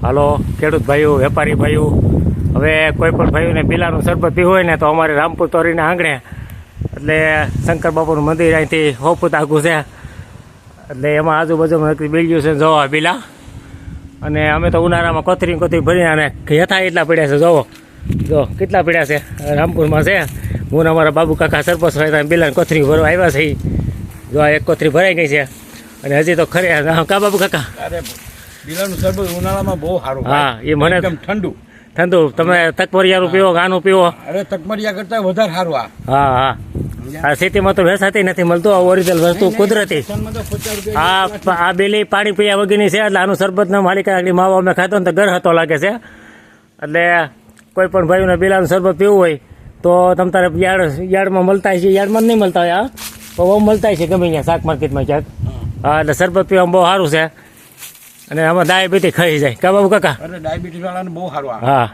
હાલો ખેડૂત ભાઈઓ, વેપારી ભાઈઓ, હવે કોઈ પણ ભાઈઓને પીલાનું શરબત પીવું હોય ને તો અમારે રામપુર તોરીના આંગણે એટલે શંકર બાપુનું મંદિર અહીંથી 100 ફૂટ આગું છે. એટલે એમાં આજુબાજુમાં બિલ્ડિયું છે, જોવા પીલા. અને અમે તો ઉનાળામાં કોથરી ભરીને અને હેઠા એટલા પડ્યા છે. જો કેટલા પડ્યા છે રામપુરમાં છે. હું અમારા બાબુ કાકા સરપંચ હોય બિલાને કોથરી ભરવા આવ્યા છે. જો આ એક કોથરી ભરાઈ ગઈ છે અને હજી તો ખરે કા બાબુ કાકા બિલાનું શરબત ઉનાળામાં બહુ સારું. હા, એ મને એકદમ ઠંડુ. તમે તકમરિયાનું પીવો, આનું પીવો. અરે તકમરિયા કરતા વધારે સારું આ. હા. આ સિટીમાં તો વેચાતી નથી મળતું, આ ઓરિજિનલ વસ્તુ કુદરતી. આ બેલી પાણી પીયા વગરની છે. એટલે આનું શરબતના માલિક આગળ માવા અમે ખાતો ને તો ગર હતો લાગે છે. એટલે કોઈ પણ ભાઈઓને બિલાનું શરબત પીવું હોય તો તમ તારે યાર્ડમાં મળતા છે. યાર્ડમાં નહીં મળતા હોય, તો મળતા છે ગમે ત્યાં શાક માર્કેટમાં ક્યાંક. હા, એટલે શરબત પીવામાં બહુ સારું છે. અને આમાં ડાયાબિટીસ ખાઈ જાય કા બાબુ કાકા? અરે ડાયાબિટીસ વાળાને બહુ સારું. હા.